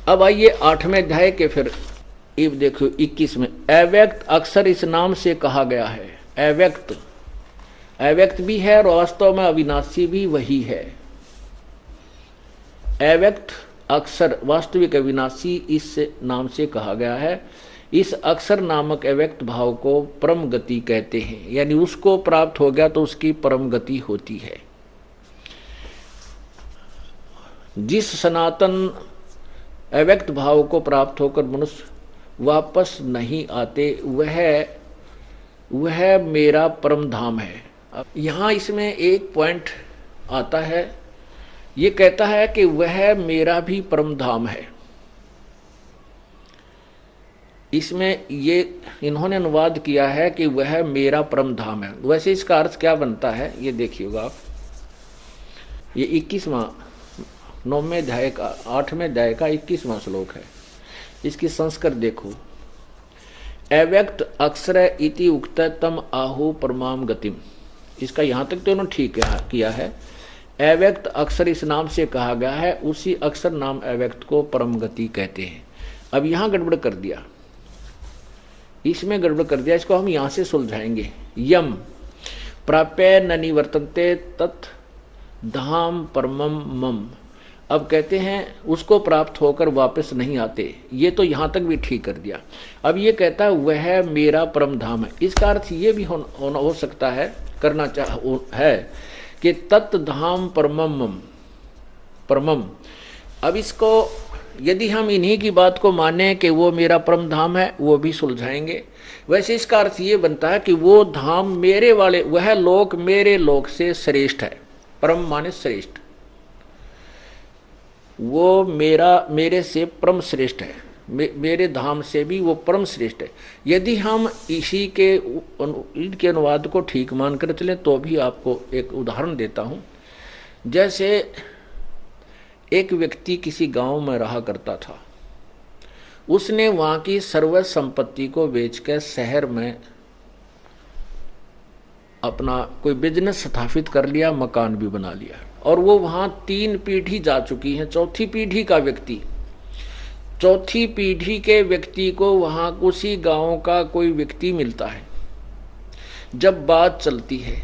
अब आइए 8वें अध्याय के फिर अब देखो 21 में, अव्यक्त अक्सर इस नाम से कहा गया है। अव्यक्त, अव्यक्त भी है और वास्तव में अविनाशी भी वही है। अव्यक्त अक्षर वास्तविक अविनाशी इस नाम से कहा गया है। इस अक्षर नामक अव्यक्त भाव को परम गति कहते हैं, यानी उसको प्राप्त हो गया तो उसकी परम गति होती है। जिस सनातन अव्यक्त भाव को प्राप्त होकर मनुष्य वापस नहीं आते, वह मेरा परम धाम है। अब यहाँ इसमें एक पॉइंट आता है, ये कहता है कि वह मेरा भी परम धाम है। इसमें ये इन्होंने अनुवाद किया है कि वह मेरा परम धाम है। वैसे इसका अर्थ क्या बनता है ये देखिएगा आप। ये 21वां 9वें अध्याय का 8वें अध्याय का 21वां श्लोक है। इसकी संस्कृत देखो, अव्यक्त अक्षर इति उक्त तम आहु परमाम गतिम। इसका यहाँ तक तो उन्होंने ठीक किया है। अव्यक्त अक्षर इस नाम से कहा गया है, उसी अक्षर नाम अव्यक्त को परम गति कहते हैं। अब यहाँ गड़बड़ कर दिया, इसमें गड़बड़ कर दिया, इसको हम यहाँ से सुलझाएंगे। यम प्राप्य न निवर्तन्ते तत् धाम परमम मम। अब कहते हैं उसको प्राप्त होकर वापस नहीं आते, ये तो यहाँ तक भी ठीक कर दिया। अब ये कहता है वह मेरा परम धाम है। इसका अर्थ ये भी हो सकता है, करना है कि तत् धाम परमम परमम। अब इसको यदि हम इन्हीं की बात को माने कि वो मेरा परम धाम है, वो भी सुलझाएंगे। वैसे इसका अर्थ ये बनता है कि वो धाम मेरे वाले, वह लोक मेरे लोक से श्रेष्ठ है। परम माने श्रेष्ठ, वो मेरे से परम श्रेष्ठ है, मेरे धाम से भी वो परम श्रेष्ठ है। यदि हम इसी के इनके अनुवाद को ठीक मानकर चलें तो भी आपको एक उदाहरण देता हूँ। जैसे एक व्यक्ति किसी गांव में रहा करता था, उसने वहाँ की सर्व संपत्ति को बेचकर शहर में अपना कोई बिजनेस स्थापित कर लिया, मकान भी बना लिया, और वो वहाँ 3 पीढ़ी जा चुकी है। चौथी पीढ़ी का व्यक्ति, चौथी पीढ़ी के व्यक्ति को वहाँ उसी गांव का कोई व्यक्ति मिलता है। जब बात चलती है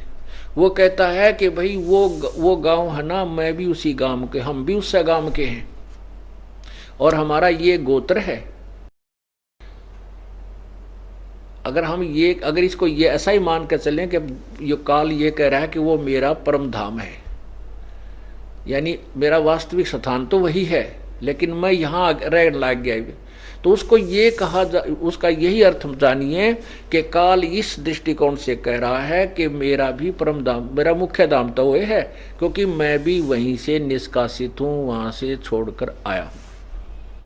वो कहता है कि भाई वो गांव है ना, मैं भी उसी गांव के, हम भी उस गांव के हैं और हमारा ये गोत्र है। अगर इसको ये ऐसा ही मान कर चलें कि ये काल ये कह रहा है कि वो मेरा परम धाम है, यानी मेरा वास्तविक स्थान तो वही है लेकिन मैं यहाँ रह लग गया, तो उसको ये उसका यही अर्थ जानिए कि काल इस दृष्टिकोण से कह रहा है कि मेरा भी परम धाम, मेरा मुख्य धाम तो वही है, क्योंकि मैं भी वहीं से निष्कासित हूँ, वहाँ से छोड़कर आया हूँ।